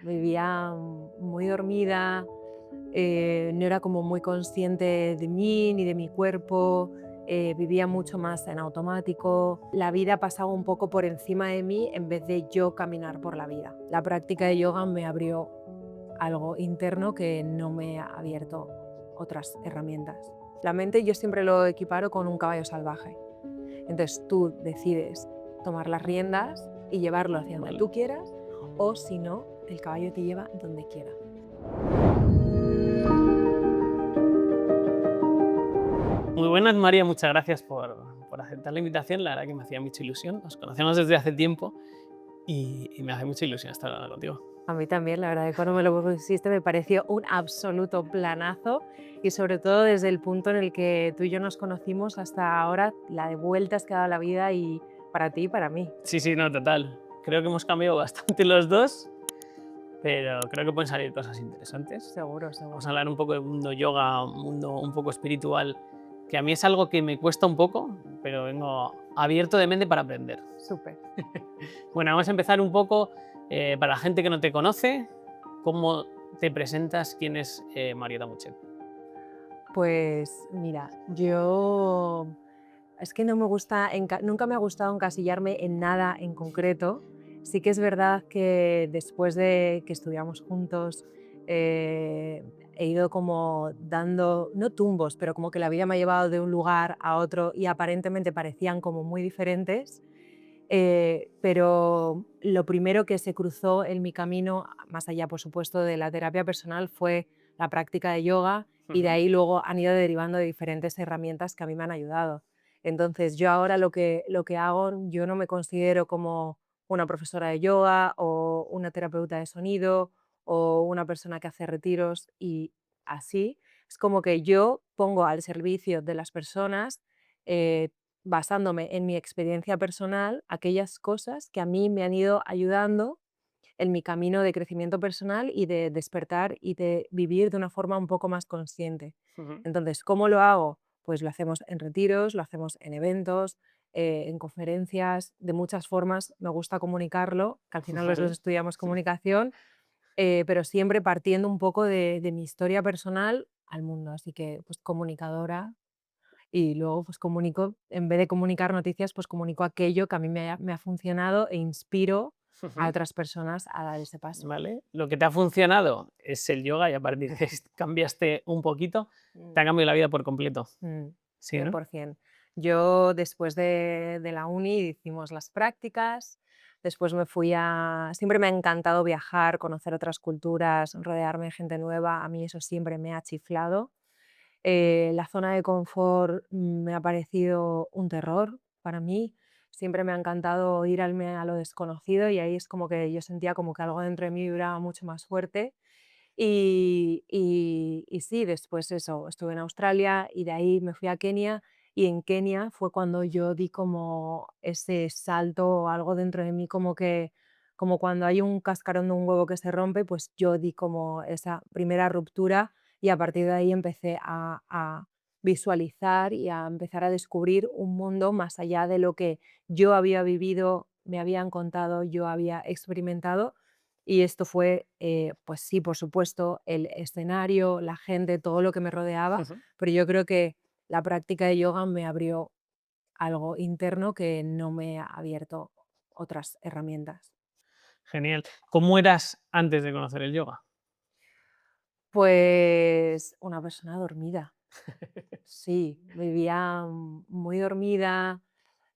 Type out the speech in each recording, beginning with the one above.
vivía muy dormida, no era como muy consciente de mí ni de mi cuerpo, vivía mucho más en automático. La vida pasaba un poco por encima de mí en vez de yo caminar por la vida. La práctica de yoga me abrió algo interno que no me ha abierto otras herramientas. La mente yo siempre lo equiparo con un caballo salvaje. Entonces tú decides tomar las riendas y llevarlo hacia donde Vale. tú quieras, o si no, el caballo te lleva donde quiera. Muy buenas, María, muchas gracias por aceptar la invitación. La verdad que me hacía mucha ilusión. Nos conocemos desde hace tiempo y me hace mucha ilusión estar hablando contigo. A mí también, la verdad que cuando me lo propusiste me pareció un absoluto planazo y sobre todo desde el punto en el que tú y yo nos conocimos hasta ahora, la de vueltas que ha dado la vida y para ti y para mí. Sí, sí, no, total. Creo que hemos cambiado bastante los dos, pero creo que pueden salir cosas interesantes. Seguro, Vamos seguro. a hablar un poco del mundo yoga, un mundo un poco espiritual, que a mí es algo que me cuesta un poco, pero vengo abierto de mente para aprender. Súper. Bueno, vamos a empezar un poco, para la gente que no te conoce, ¿cómo te presentas? ¿Quién es Marieta Muchet? Pues mira, yo es que no me gusta, nunca me ha gustado encasillarme en nada en concreto. Sí que es verdad que después de que estudiamos juntos, he ido como dando, no tumbos, pero como que la vida me ha llevado de un lugar a otro y aparentemente parecían como muy diferentes. Pero lo primero que se cruzó en mi camino, más allá por supuesto de la terapia personal, fue la práctica de yoga y de Ujú. ahí luego han ido derivando de diferentes herramientas que a mí me han ayudado. Entonces yo ahora lo que hago, yo no me considero como una profesora de yoga o una terapeuta de sonido o una persona que hace retiros y así. Es como que yo pongo al servicio de las personas eh, basándome en mi experiencia personal, aquellas cosas que a mí me han ido ayudando en mi camino de crecimiento personal y de despertar y de vivir de una forma un poco más consciente. Ujú. Entonces, ¿cómo lo hago? Pues lo hacemos en retiros, lo hacemos en eventos, en conferencias, de muchas formas. Me gusta comunicarlo, que al final los dos Vale. estudiamos comunicación, pero siempre partiendo un poco de mi historia personal al mundo. Así que, pues comunicadora y luego, pues, comunico, en vez de comunicar noticias, pues, comunico aquello que a mí me ha funcionado e inspiro a Ujú. otras personas a dar ese paso. Vale. Lo que te ha funcionado es el yoga y a partir de ahí cambiaste un poquito, te Mm, ha cambiado la vida por completo. mm, Sí, ¿no? 100%. Yo después de la uni hicimos las prácticas, después me fui a siempre me ha encantado viajar, conocer otras culturas, rodearme de gente nueva, a mí eso siempre me ha chiflado. La zona de confort me ha parecido un terror para mí. Siempre me ha encantado irme a lo desconocido y ahí es como que yo sentía como que algo dentro de mí vibraba mucho más fuerte. Y sí, después eso, estuve en Australia y de ahí me fui a Kenia y en Kenia fue cuando yo di como ese salto o algo dentro de mí como cuando hay un cascarón de un huevo que se rompe, pues yo di como esa primera ruptura y a partir de ahí empecé a visualizar y a empezar a descubrir un mundo más allá de lo que yo había vivido, me habían contado, yo había experimentado y esto fue, pues sí, por supuesto, el escenario, la gente, todo lo que me rodeaba, Ujú. pero yo creo que la práctica de yoga me abrió algo interno que no me ha abierto otras herramientas. Genial. ¿Cómo eras antes de conocer el yoga? Pues una persona dormida. Sí, vivía muy dormida,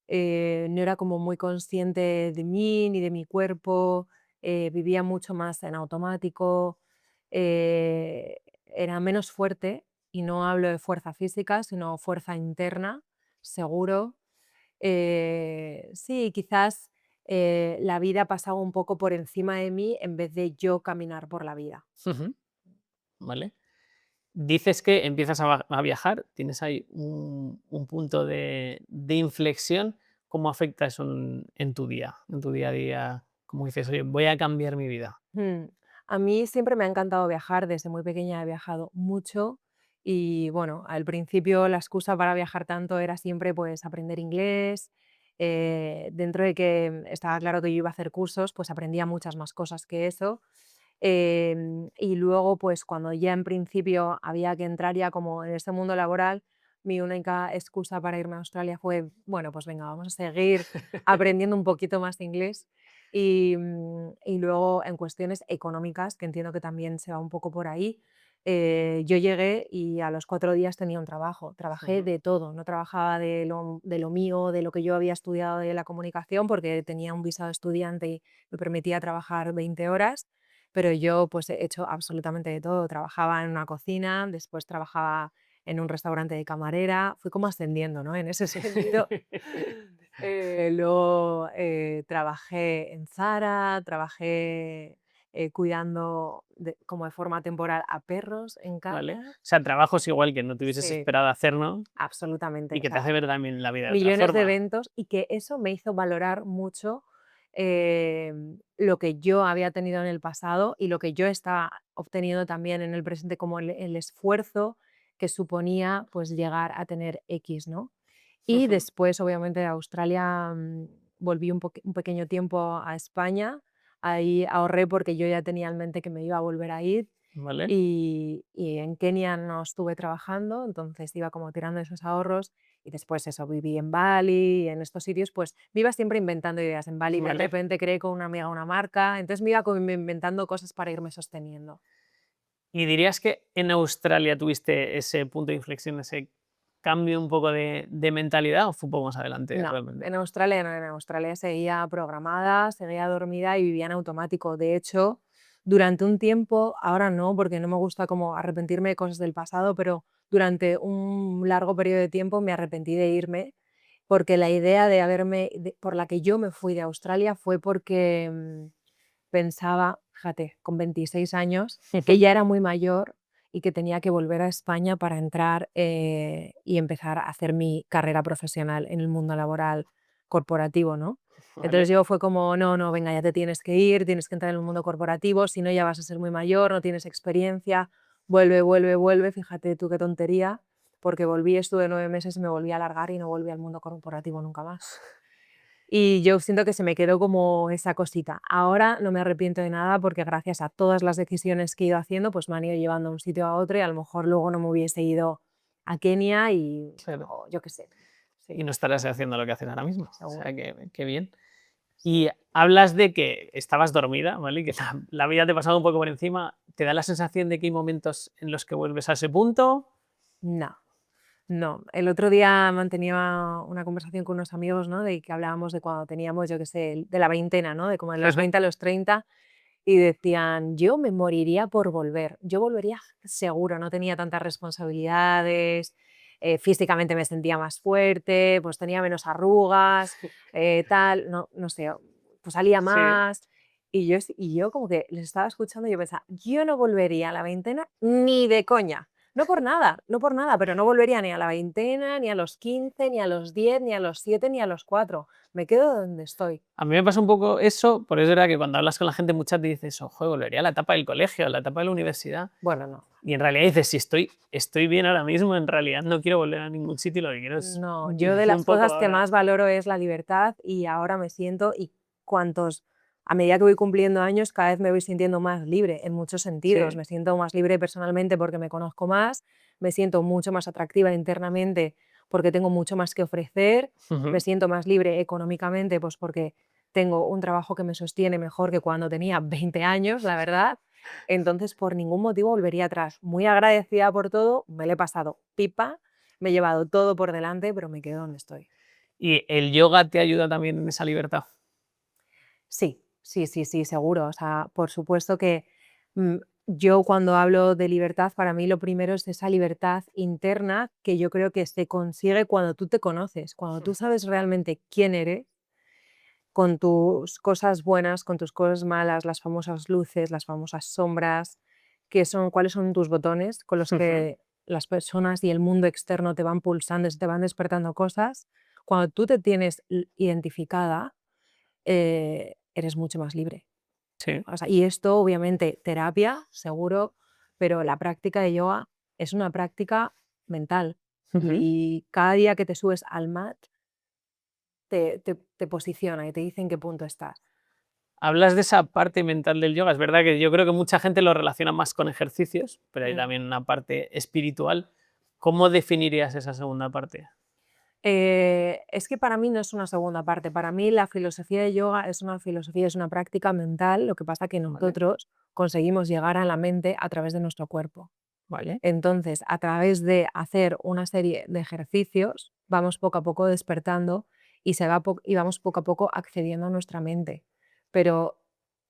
no era como muy consciente de mí ni de mi cuerpo, vivía mucho más en automático, era menos fuerte, y no hablo de fuerza física, sino fuerza interna, seguro. Sí, quizás la vida pasaba un poco por encima de mí en vez de yo caminar por la vida. Ujú. Vale. Dices que empiezas a viajar, tienes ahí un punto de inflexión. ¿Cómo afecta eso en tu día a día? Como dices, oye, voy a cambiar mi vida. Mm. A mí siempre me ha encantado viajar, desde muy pequeña he viajado mucho y bueno, al principio la excusa para viajar tanto era siempre pues aprender inglés, dentro de que estaba claro que yo iba a hacer cursos, pues aprendía muchas más cosas que eso Y luego, pues cuando ya en principio había que entrar ya como en este mundo laboral, mi única excusa para irme a Australia fue, bueno, pues venga, vamos a seguir aprendiendo un poquito más de inglés. Y luego en cuestiones económicas, que entiendo que también se va un poco por ahí, yo llegué y a los 4 días tenía un trabajo. Trabajé Ujú. de todo, no trabajaba de lo mío, de lo que yo había estudiado de la comunicación, porque tenía un visado estudiante y me permitía trabajar 20 horas, pero yo pues he hecho absolutamente de todo. Trabajaba en una cocina, después trabajaba en un restaurante de camarera, fui como ascendiendo, ¿no? En ese sentido. Luego trabajé en Zara, trabajé cuidando como de forma temporal a perros en ¿Vale? casa. O sea, trabajos igual que no te hubieses Sí, esperado hacer, ¿no? absolutamente. Y O que te sea, hace ver también la vida de otra millones de forma. eventos y que eso me hizo valorar mucho lo que yo había tenido en el pasado y lo que yo estaba obteniendo también en el presente, como el esfuerzo que suponía pues llegar a tener X, ¿no? Y Ujú. después, obviamente, de Australia volví un pequeño tiempo a España. Ahí ahorré porque yo ya tenía en mente que me iba a volver a ir. ¿Vale? Y en Kenia no estuve trabajando, entonces iba como tirando esos ahorros. Y después eso, viví en Bali, y en estos sitios, pues me iba siempre inventando ideas. En Bali de ¿Vale? repente creé con una amiga una marca, entonces me iba como inventando cosas para irme sosteniendo. ¿Y dirías que en Australia tuviste ese punto de inflexión, ese cambio un poco de mentalidad o fue un poco más adelante No, realmente? en Australia no, en Australia seguía programada, seguía dormida y vivía en automático. De hecho, durante un tiempo, ahora no, porque no me gusta como arrepentirme de cosas del pasado, pero durante un largo periodo de tiempo me arrepentí de irme, porque la idea de por la que yo me fui de Australia fue porque pensaba, fíjate, con 26 años, que Ujú. ya era muy mayor y que tenía que volver a España para entrar y empezar a hacer mi carrera profesional en el mundo laboral corporativo, ¿no? Entonces ¿Vale? yo fue como, no, no, venga, ya te tienes que ir, tienes que entrar en el mundo corporativo, si no ya vas a ser muy mayor, no tienes experiencia, vuelve, vuelve, vuelve, fíjate tú qué tontería, porque volví, estuve 9 meses, me volví a largar y no volví al mundo corporativo nunca más. Y yo siento que se me quedó como esa cosita. Ahora no me arrepiento de nada porque gracias a todas las decisiones que he ido haciendo, pues me han ido llevando de un sitio a otro y a lo mejor luego no me hubiese ido a Kenia y Claro. o yo qué sé. Y Sí, no estarás haciendo lo que haces ahora mismo. O sea, seguro. que bien. Sí. Y hablas de que estabas dormida, ¿vale? Y que la vida te pasaba un poco por encima. ¿Te da la sensación de que hay momentos en los que vuelves a ese punto? No, no. El otro día mantenía una conversación con unos amigos, ¿no? De que hablábamos de cuando teníamos, yo qué sé, de la veintena, ¿no? De como de los 20 a los 30. Y decían, yo me moriría por volver, yo volvería seguro, no tenía tantas responsabilidades, físicamente me sentía más fuerte, pues tenía menos arrugas, tal, no, no sé, pues salía Sí. más. Y yo como que les estaba escuchando y yo pensaba, yo no volvería a la veintena ni de coña. No por nada, no por nada, pero no volvería ni a la veintena, ni a los 15, ni a los 10, ni a los 7, ni a los 4. Me quedo donde estoy. A mí me pasa un poco eso, por eso es verdad que cuando hablas con la gente muchas te dices, ojo, volvería a la etapa del colegio, a la etapa de la universidad. Bueno, no. Y en realidad dices, si estoy bien ahora mismo, en realidad no quiero volver a ningún sitio, lo que quiero es No, yo de vivir un las poco cosas que ahora. más valoro es la libertad y ahora me siento y cuantos, a medida que voy cumpliendo años, cada vez me voy sintiendo más libre en muchos sentidos. Sí. Me siento más libre personalmente porque me conozco más, me siento mucho más atractiva internamente porque tengo mucho más que ofrecer, me Ujú. siento más libre económicamente pues porque tengo un trabajo que me sostiene mejor que cuando tenía 20 años, la verdad. Entonces, por ningún motivo volvería atrás. Muy agradecida por todo, me lo he pasado pipa, me he llevado todo por delante, pero me quedo donde estoy. ¿Y el yoga te ayuda también en esa libertad? Sí, sí, sí, sí, seguro. O sea, por supuesto que mm, yo cuando hablo de libertad, para mí lo primero es esa libertad interna que yo creo que se consigue cuando tú te conoces, cuando tú sabes realmente quién eres, con tus cosas buenas, con tus cosas malas, las famosas luces, las famosas sombras, cuáles son tus botones con los Ujú. que las personas y el mundo externo te van pulsando, te van despertando cosas. Cuando tú te tienes identificada, eres mucho más libre. Sí. O sea, y esto, obviamente, terapia, seguro, pero la práctica de yoga es una práctica mental. Ujú. Y cada día que te subes al mat, te posiciona y te dice en qué punto estás. Hablas de esa parte mental del yoga. Es verdad que yo creo que mucha gente lo relaciona más con ejercicios, pero hay Mm. también una parte espiritual. ¿Cómo definirías esa segunda parte? Es que para mí no es una segunda parte, para mí la filosofía de yoga es una filosofía, es una práctica mental, lo que pasa que Vale, nosotros conseguimos llegar a la mente a través de nuestro cuerpo. vale. Entonces, a través de hacer una serie de ejercicios, vamos poco a poco despertando y vamos poco a poco accediendo a nuestra mente. Pero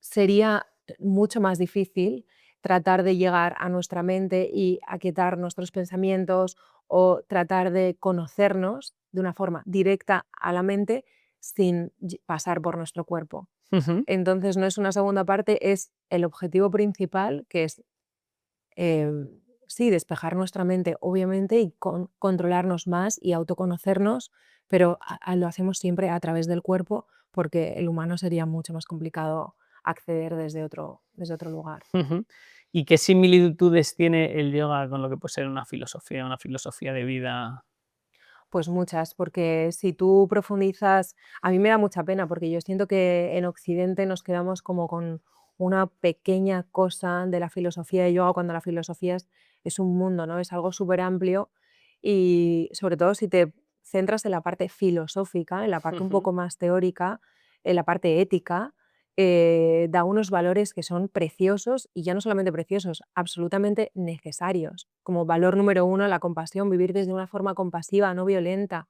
sería mucho más difícil tratar de llegar a nuestra mente y aquietar nuestros pensamientos o tratar de conocernos de una forma directa a la mente sin pasar por nuestro cuerpo. Ujú. Entonces, no es una segunda parte, es el objetivo principal, que es sí, despejar nuestra mente, obviamente, y controlarnos más y autoconocernos, pero lo hacemos siempre a través del cuerpo, porque el humano sería mucho más complicado acceder desde otro lugar. Ujú. ¿Y qué similitudes tiene el yoga con lo que puede ser una filosofía de vida? Pues muchas, porque si tú profundizas, a mí me da mucha pena, porque yo siento que en Occidente nos quedamos como con una pequeña cosa de la filosofía de yoga, cuando la filosofía es un mundo, ¿no? Es algo súper amplio y sobre todo si te centras en la parte filosófica, en la parte un Ujú, poco más teórica, en la parte ética, da unos valores que son preciosos y ya no solamente preciosos, absolutamente necesarios. Como valor número uno, la compasión, vivir desde una forma compasiva, no violenta.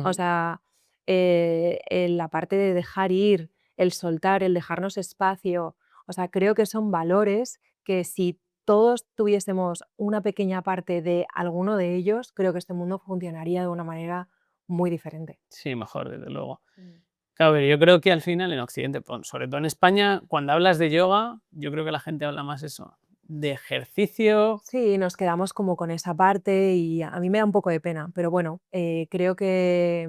O ujú. sea, en la parte de dejar ir, el soltar, el dejarnos espacio. O sea, creo que son valores que si todos tuviésemos una pequeña parte de alguno de ellos, creo que este mundo funcionaría de una manera muy diferente. Sí, mejor, desde luego. Mm. Claro, pero yo creo que al final en Occidente, sobre todo en España, cuando hablas de yoga, yo creo que la gente habla más eso, de ejercicio. Sí, nos quedamos como con esa parte y a mí me da un poco de pena, pero bueno, creo que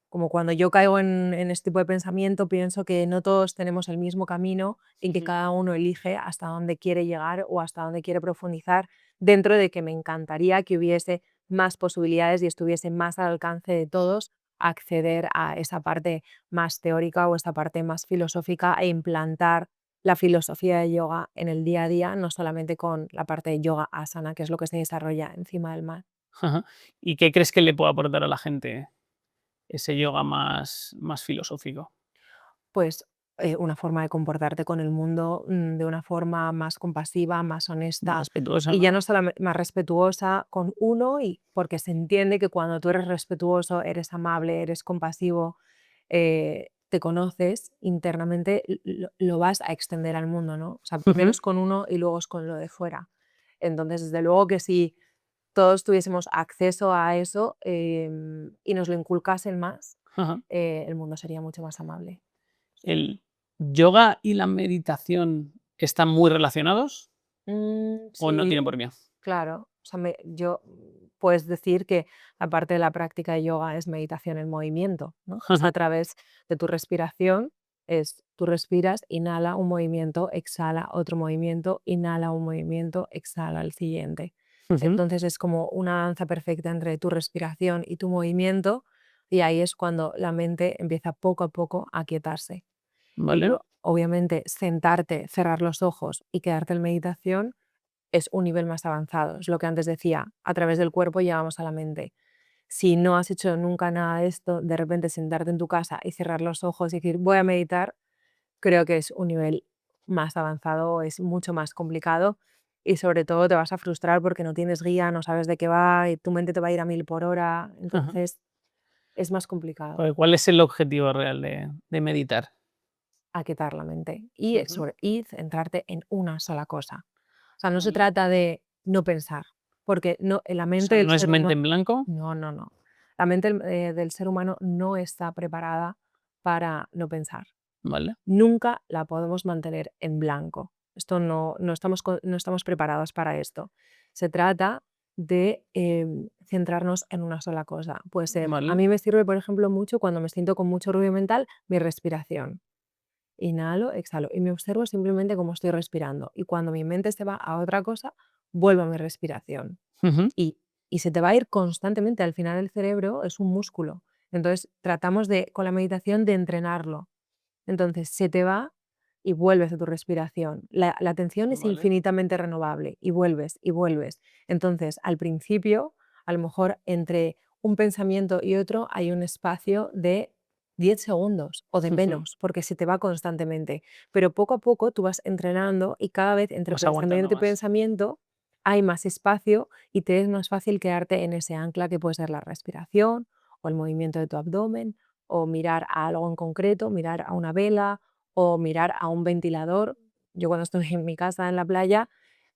como cuando yo caigo en este tipo de pensamiento, pienso que no todos tenemos el mismo camino y que Ujú, cada uno elige hasta dónde quiere llegar o hasta dónde quiere profundizar, dentro de que me encantaría que hubiese más posibilidades y estuviese más al alcance de todos acceder a esa parte más teórica o esa parte más filosófica e implantar la filosofía de yoga en el día a día, no solamente con la parte de yoga asana, que es lo que se desarrolla encima del mat. ajá. ¿Y qué crees que le puede aportar a la gente ese yoga más filosófico? Pues, una forma de comportarte con el mundo, de una forma más compasiva, más Más honesta, respetuosa, y ya ¿no? no solamente más respetuosa con uno, y porque se entiende que cuando tú eres respetuoso, eres amable, eres compasivo, te conoces internamente, lo vas a extender al mundo, ¿no? O sea, primero Ujú, es con uno y luego es con lo de fuera. Entonces, desde luego que si todos tuviésemos acceso a eso, y nos lo inculcasen más, ajá. el mundo sería mucho más amable. Sí. ¿El yoga y la meditación están muy relacionados o no Sí, tienen por qué? claro. O sea, puedes decir que aparte de la práctica de yoga es meditación en movimiento, ¿no? Es a través de tu respiración, tú respiras, inhala un movimiento, exhala otro movimiento, inhala un movimiento, exhala el siguiente. Ujú, Entonces es como una danza perfecta entre tu respiración y tu movimiento y ahí es cuando la mente empieza poco a poco a quietarse. Y vale. obviamente sentarte, cerrar los ojos y quedarte en meditación es un nivel más avanzado. Es lo que antes decía, a través del cuerpo llegamos a la mente. Si no has hecho nunca nada de esto, de repente sentarte en tu casa y cerrar los ojos y decir voy a meditar, creo que es un nivel más avanzado, es mucho más complicado y sobre todo te vas a frustrar porque no tienes guía, no sabes de qué va y tu mente te va a ir a 1000 por hora, Ajá. entonces es más complicado Porque, ¿cuál es el objetivo real de meditar? aquietar la mente y, Ujú, y centrarte en una sola cosa. O sea, no se vale. trata de no pensar, porque no, en la O mente sea, del ¿no es ser mente humano, en blanco? no, no, no. La mente del ser humano no está preparada para no pensar. Vale. Nunca la podemos mantener en blanco. Esto no estamos, no estamos preparados para esto. Se trata de centrarnos en una sola cosa. Puede ser, a Vale. mí me sirve, por ejemplo, mucho cuando me siento con mucho ruido mental, mi respiración. Inhalo, exhalo y me observo simplemente cómo estoy respirando. Y cuando mi mente se va a otra cosa, vuelvo a mi respiración. Ujú, Y, y se te va a ir constantemente. Al final el cerebro es un músculo. Entonces tratamos de, con la meditación, de entrenarlo. Entonces se te va y vuelves a tu respiración. La atención es Vale. infinitamente renovable y vuelves y vuelves. Entonces, al principio, a lo mejor entre un pensamiento y otro hay un espacio de 10 segundos o de Ujú. menos, porque se te va constantemente. Pero poco a poco tú vas entrenando y cada vez entre Vas aguantando pensamiento y más. pensamiento hay más espacio y te es más fácil quedarte en ese ancla que puede ser la respiración o el movimiento de tu abdomen o mirar a algo en concreto, mirar a una vela o mirar a un ventilador. Yo cuando estoy en mi casa en la playa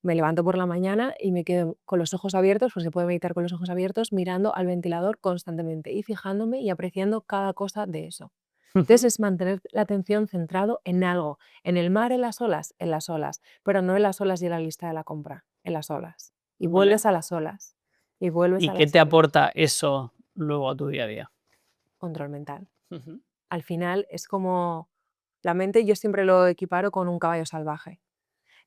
me levanto por la mañana y me quedo con los ojos abiertos, pues se puede meditar con los ojos abiertos, mirando al ventilador constantemente y fijándome y apreciando cada cosa de eso. Entonces Ujú. es mantener la atención centrado en algo, en el mar, en las olas, pero no en las olas y en la lista de la compra, en las olas. Y Vale. vuelves a las olas, y vuelves ¿Y a qué las te olas. aporta eso luego a tu día a día? Control mental. Ujú. Al final es como la mente, yo siempre lo equiparo con un caballo salvaje.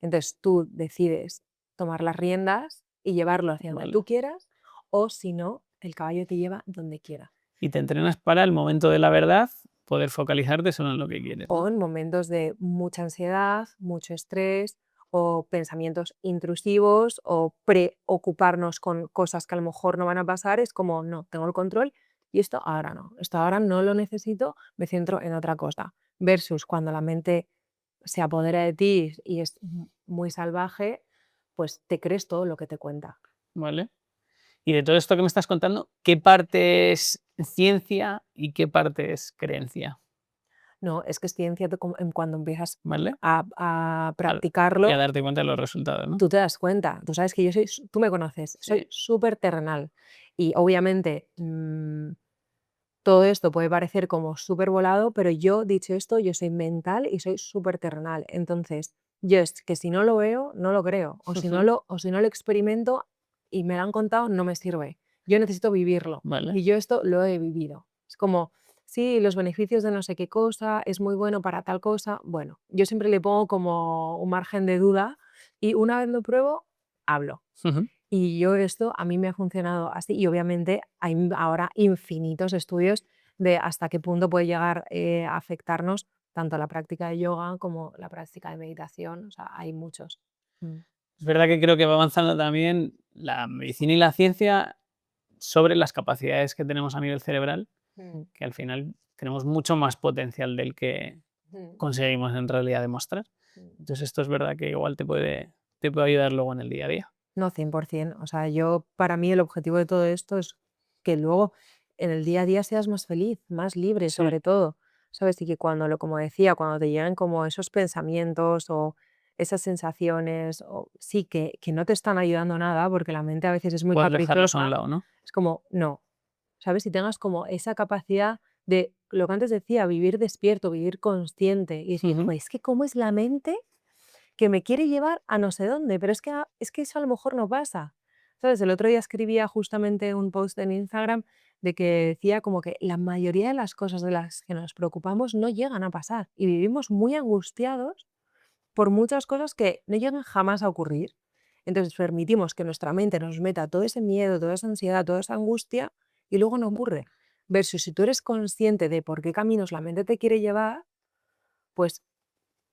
Entonces tú decides tomar las riendas y llevarlo hacia donde Vale. tú quieras, o si no, el caballo te lleva donde quiera. Y te entrenas para el momento de la verdad, poder focalizarte solo en lo que quieres, O ¿no? en momentos de mucha ansiedad, mucho estrés, o pensamientos intrusivos, o preocuparnos con cosas que a lo mejor no van a pasar, es como, no, tengo el control y esto ahora no lo necesito, me centro en otra cosa. Versus cuando la mente se apodera de ti y es muy salvaje, pues te crees todo lo que te cuenta. Vale. Y de todo esto que me estás contando, ¿qué parte es ciencia y qué parte es creencia? No, es que es ciencia cuando empiezas ¿Vale? a Al y a practicarlo. darte cuenta de los resultados, ¿no? Tú te das cuenta, tú sabes que yo soy, tú me conoces, soy Sí. súper terrenal y obviamente todo esto puede parecer como súper volado, pero yo, dicho esto, yo soy mental y soy súper terrenal. Entonces, yo es que si no lo veo, no lo creo, Ujú. o si no lo experimento y me lo han contado, no me sirve. Yo necesito vivirlo Vale. y yo esto lo he vivido. Es como, sí, los beneficios de no sé qué cosa, es muy bueno para tal cosa. Bueno, yo siempre le pongo como un margen de duda y una vez lo pruebo, hablo. Ujú. Y yo esto a mí me ha funcionado así y obviamente hay ahora infinitos estudios de hasta qué punto puede llegar a afectarnos tanto la práctica de yoga como la práctica de meditación, o sea, hay muchos. Mm. Es verdad que creo que va avanzando también la medicina y la ciencia sobre las capacidades que tenemos a nivel cerebral, Mm, que al final tenemos mucho más potencial del que mm, conseguimos en realidad demostrar. mm. Entonces esto es verdad que igual te puede ayudar luego en el día a día. No, 100%. O sea, yo, para mí el objetivo de todo esto es que luego en el día a día seas más feliz, más libre, Sí, sobre todo, ¿sabes? Y que cuando, como decía, cuando te llegan como esos pensamientos o esas sensaciones, o sí, que no te están ayudando nada, porque la mente a veces es muy puedes dejarlos a un caprichosa, lado, ¿no? es como, no, ¿sabes? Y tengas como esa capacidad de, lo que antes decía, vivir despierto, vivir consciente y decir, Ujú. pues es que cómo es la mente que me quiere llevar a no sé dónde, pero es que, es que eso a lo mejor no pasa. ¿Sabes? El otro día escribía justamente un post en Instagram de que decía como que la mayoría de las cosas de las que nos preocupamos no llegan a pasar y vivimos muy angustiados por muchas cosas que no llegan jamás a ocurrir. Entonces permitimos que nuestra mente nos meta todo ese miedo, toda esa ansiedad, toda esa angustia y luego no ocurre. Versus si tú eres consciente de por qué caminos la mente te quiere llevar, pues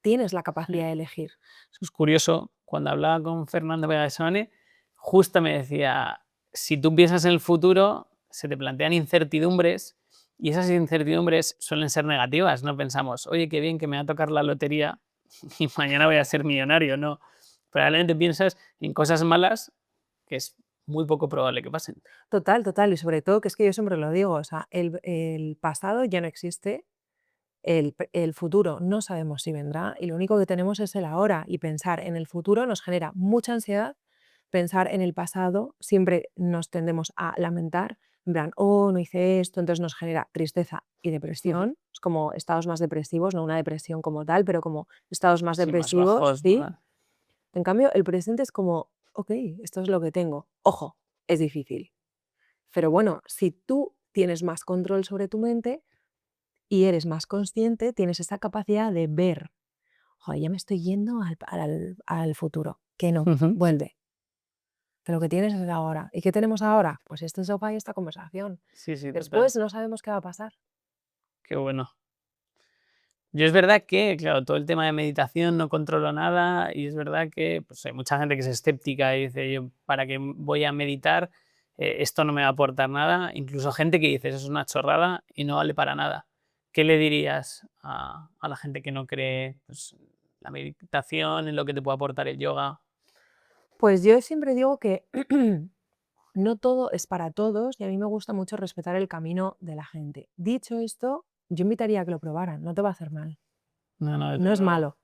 tienes la Sí. capacidad de elegir. Eso es curioso, cuando hablaba con Fernando Vega de Sabane, justo me decía, si tú piensas en el futuro, se te plantean incertidumbres y esas incertidumbres suelen ser negativas, no pensamos, oye, qué bien que me va a tocar la lotería y mañana voy a ser millonario, no. Probablemente piensas en cosas malas que es muy poco probable que pasen. Total, total. Y sobre todo, que es que yo siempre lo digo, o sea, el pasado ya no existe, el futuro no sabemos si vendrá y lo único que tenemos es el ahora y pensar en el futuro nos genera mucha ansiedad, pensar en el pasado siempre nos tendemos a lamentar, en plan, oh, no hice esto, entonces nos genera tristeza y Ujú. depresión, es como estados más depresivos, no una depresión como tal, pero como estados más Sí, más depresivos, bajos, ¿sí? ¿no? En cambio, el presente es como, ok, esto es lo que tengo. Ojo, es difícil. Pero bueno, si tú tienes más control sobre tu mente y eres más consciente, tienes esa capacidad de ver, joder, ya me estoy yendo al futuro, que no, Ujú. vuelve, que lo que tienes es ahora. ¿Y qué tenemos ahora? Pues este sofá y esta conversación. Sí, sí, total. Después no sabemos qué va a pasar. Qué bueno. Yo es verdad que, claro, todo el tema de meditación no controlo nada y es verdad que, pues, hay mucha gente que es escéptica y dice: "Yo, ¿para qué voy a meditar? Esto no me va a aportar nada". Incluso gente que dice: "Eso es una chorrada y no vale para nada". ¿Qué le dirías a la gente que no cree, pues, en la meditación, en lo que te puede aportar el yoga? Pues yo siempre digo que no todo es para todos y a mí me gusta mucho respetar el camino de la gente. Dicho esto, yo invitaría a que lo probaran, no te va a hacer mal, No, no, desde no es luego. malo.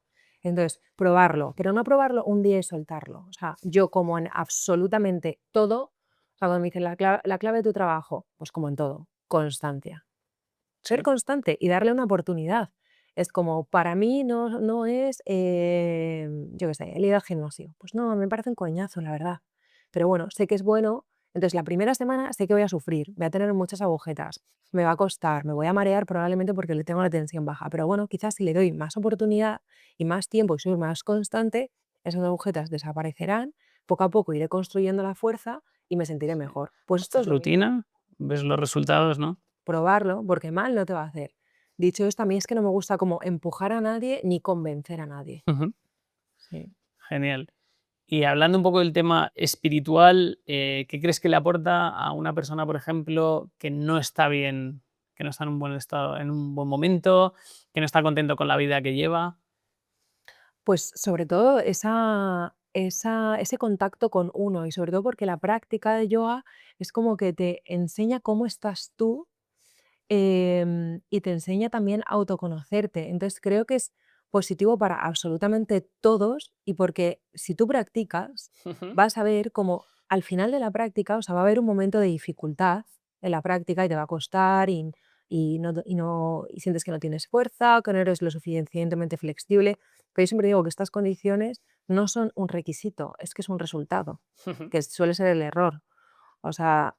Entonces, probarlo, pero no probarlo un día y soltarlo. O sea, yo como en absolutamente todo, o sea, cuando me dicen la clave de tu trabajo, pues como en todo, constancia. Ser Sí. constante y darle una oportunidad. Es como, para mí no es, yo qué sé, el ir al gimnasio. Pues no, me parece un coñazo, la verdad. Pero bueno, sé que es bueno. Entonces, la primera semana sé que voy a sufrir, voy a tener muchas agujetas, me va a costar, me voy a marear probablemente porque le tengo la tensión baja. Pero bueno, quizás si le doy más oportunidad y más tiempo y soy más constante, esas agujetas desaparecerán, poco a poco iré construyendo la fuerza y me sentiré Sí. mejor. Pues esto Haces es lo mismo. rutina, ves los resultados, ¿no? Probarlo, porque mal no te va a hacer. Dicho esto, a mí es que no me gusta como empujar a nadie ni convencer a nadie. Ujú. Sí. Genial. Y hablando un poco del tema espiritual, ¿qué crees que le aporta a una persona, por ejemplo, que no está bien, que no está en un buen estado, en un buen momento, que no está contento con la vida que lleva? Pues sobre todo ese contacto con uno y sobre todo porque la práctica de yoga es como que te enseña cómo estás tú, y te enseña también a autoconocerte. Entonces creo que es positivo para absolutamente todos y porque si tú practicas, Ujú, vas a ver como al final de la práctica, o sea, va a haber un momento de dificultad en la práctica y te va a costar y sientes que no tienes fuerza, que no eres lo suficientemente flexible. Pero yo siempre digo que estas condiciones no son un requisito, es que es un resultado, ujú, que suele ser el error. O sea,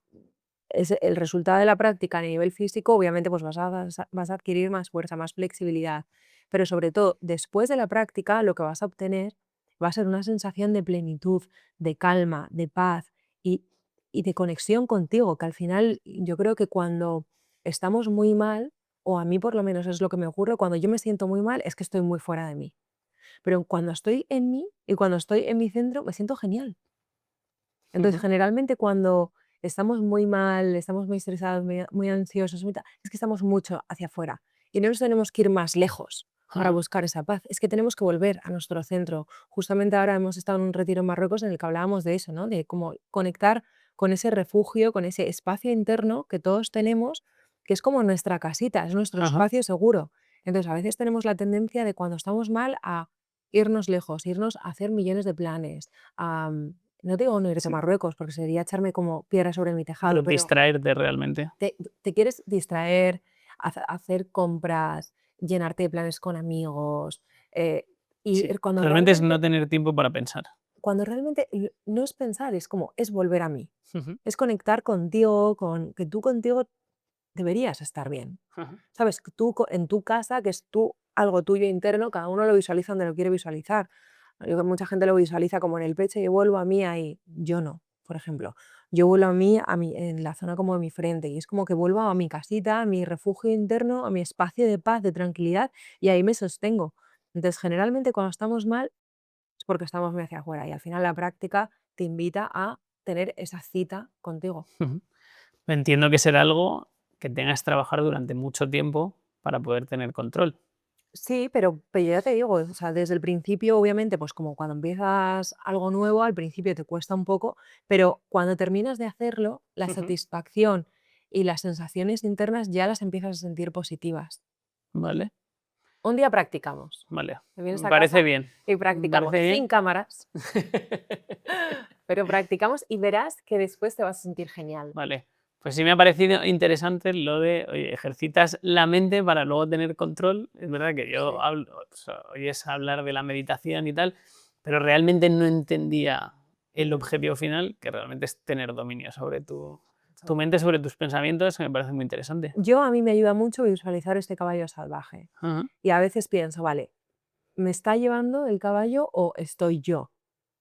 es el resultado de la práctica a nivel físico, obviamente, pues vas a adquirir más fuerza, más flexibilidad, pero sobre todo, después de la práctica, lo que vas a obtener va a ser una sensación de plenitud, de calma, de paz y y de conexión contigo, que al final yo creo que cuando estamos muy mal, o a mí por lo menos es lo que me ocurre, cuando yo me siento muy mal, es que estoy muy fuera de mí. Pero cuando estoy en mí y cuando estoy en mi centro, me siento genial. Entonces, ujú, generalmente cuando estamos muy mal, estamos muy estresados, muy ansiosos, es que estamos mucho hacia afuera y no nos tenemos que ir más lejos para ajá, buscar esa paz. Es que tenemos que volver a nuestro centro. Justamente ahora hemos estado en un retiro en Marruecos en el que hablábamos de eso, ¿no? De cómo conectar con ese refugio, con ese espacio interno que todos tenemos, que es como nuestra casita, es nuestro ajá, espacio seguro. Entonces, a veces tenemos la tendencia de cuando estamos mal a irnos lejos, irnos a hacer millones de planes, a no digo no irte a sí, Marruecos, porque sería echarme como piedra sobre mi tejado, pero pero distraerte realmente. te quieres distraer, hacer compras, llenarte de planes con amigos, y Sí, cuando realmente es no realmente tener tiempo para pensar. no es pensar, es como, es volver a mí, Ujú, es conectar contigo, con que tú contigo deberías estar bien. ajá, ¿Sabes? Que tú en tu casa, que es tú, algo tuyo interno, cada uno lo visualiza donde lo quiere visualizar. Yo creo que mucha gente lo visualiza como en el pecho y yo vuelvo a mí ahí. Yo no, por ejemplo. Yo vuelvo a mí en la zona como de mi frente y es como que vuelvo a mi casita, a mi refugio interno, a mi espacio de paz, de tranquilidad y ahí me sostengo. Entonces, generalmente cuando estamos mal es porque estamos muy hacia afuera y al final la práctica te invita a tener esa cita contigo. ujú. Entiendo que será algo que tengas que trabajar durante mucho tiempo para poder tener control. Sí, pero ya te digo, o sea, desde el principio, obviamente, pues como cuando empiezas algo nuevo, al principio te cuesta un poco, pero cuando terminas de hacerlo, la Ujú, satisfacción y las sensaciones internas ya las empiezas a sentir positivas. vale, Un día practicamos. vale, Te vienes me a parece casa bien, y me practicamos parece sin bien. cámaras, pero practicamos y verás que después te vas a sentir genial. Vale, pues sí me ha parecido interesante lo de, oye, ejercitas la mente para luego tener control. Es verdad que yo Sí. hablo, o sea, oyes hablar de la meditación y tal, pero realmente no entendía el Mm, objetivo final, que realmente es tener dominio sobre tu so- mente, sobre tus pensamientos, que me parece muy interesante. a mí me ayuda mucho visualizar este caballo salvaje. Ajá, Y a veces pienso, vale, ¿me está llevando el caballo o estoy yo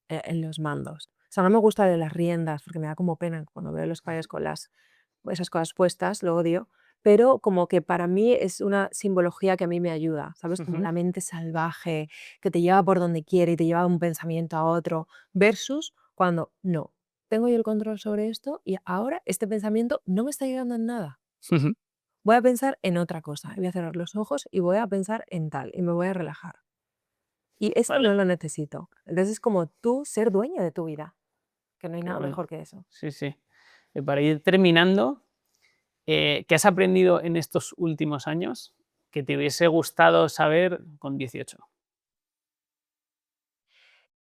en los mandos? O sea, no me gusta de las riendas porque me da como pena cuando veo los caballos con esas cosas puestas, lo odio. pero como que para mí es una simbología que a mí me ayuda, ¿sabes? Como Ujú. la mente salvaje que te lleva por donde quiere y te lleva de un pensamiento a otro, versus cuando no, tengo yo el control sobre esto y ahora este pensamiento no me está ayudando en nada. Ujú. Voy a pensar en otra cosa, voy a cerrar los ojos y voy a pensar en tal y me voy a relajar. Y esto Vale, no lo necesito. Entonces es como tú ser dueña de tu vida, que no hay qué nada bueno. mejor que eso. Sí, sí. Para ir terminando, ¿qué has aprendido en estos últimos años que te hubiese gustado saber con 18?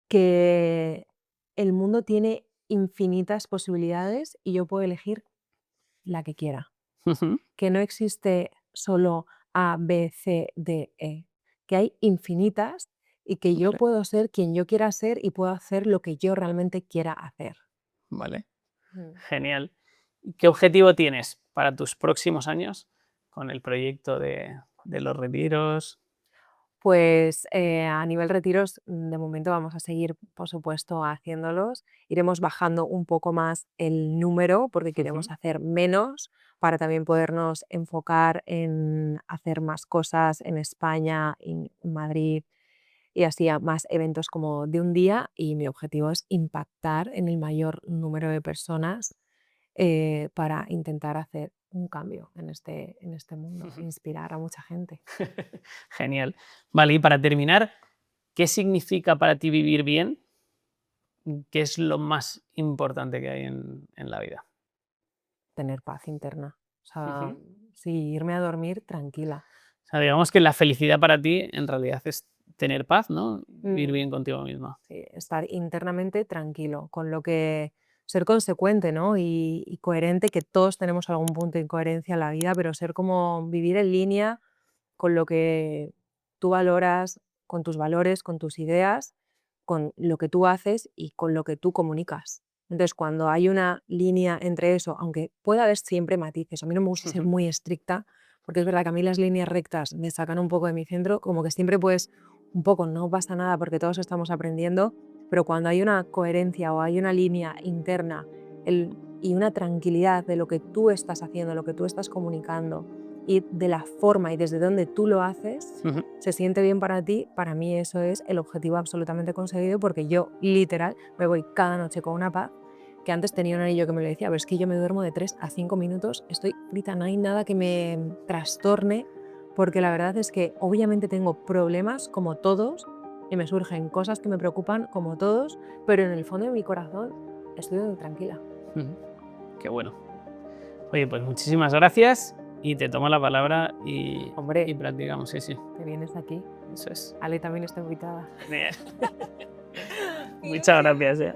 Que el mundo tiene infinitas posibilidades y yo puedo elegir la que quiera. Ujú. Que no existe solo A, B, C, D, E. Que hay infinitas y que yo Vale, puedo ser quien yo quiera ser y puedo hacer lo que yo realmente quiera hacer. vale, Mm. genial. ¿Y qué objetivo tienes para tus próximos años con el proyecto de los retiros? Pues, a nivel retiros, de momento vamos a seguir, por supuesto, haciéndolos. Iremos bajando un poco más el número, porque Ujú. queremos hacer menos, para también podernos enfocar en hacer más cosas en España, en Madrid, y así a más eventos como de un día, y mi objetivo es impactar en el mayor número de personas, para intentar hacer un cambio en este mundo, e inspirar a mucha gente. Genial. Vale, y para terminar, ¿qué significa para ti vivir bien? ¿Qué es lo más importante que hay en la vida? Tener paz interna. O sea, Ujú. sí, irme a dormir tranquila. O sea, digamos que la felicidad para ti en realidad es tener paz, ¿no? Vivir Mm, bien contigo misma. sí, estar internamente tranquilo, con lo que ser consecuente, ¿no? Y coherente, que todos tenemos algún punto de incoherencia en la vida, pero ser como vivir en línea con lo que tú valoras, con tus valores, con tus ideas, con lo que tú haces y con lo que tú comunicas. Entonces, cuando hay una línea entre eso, aunque pueda haber siempre matices, a mí no me gusta ser Ujú. muy estricta, porque es verdad que a mí las líneas rectas me sacan un poco de mi centro, como que siempre puedes, un poco, no pasa nada porque todos estamos aprendiendo, pero cuando hay una coherencia o hay una línea interna y una tranquilidad de lo que tú estás haciendo, lo que tú estás comunicando, y de la forma y desde donde tú lo haces, Ujú. se siente bien para ti, para mí eso es el objetivo absolutamente conseguido porque yo literal me voy cada noche con una paz que antes tenía un anillo que me lo decía, pero es que yo me duermo de 3 a 5 minutos, estoy frita, no hay nada que me trastorne, porque la verdad es que obviamente tengo problemas como todos y me surgen cosas que me preocupan como todos, pero en el fondo de mi corazón estoy muy tranquila. Ujú. Qué bueno. Oye, pues muchísimas gracias y te tomo la palabra y Hombre, practicamos, sí, sí, te vienes aquí. eso es. Ale también está invitada. Genial. Muchas gracias, ¿eh?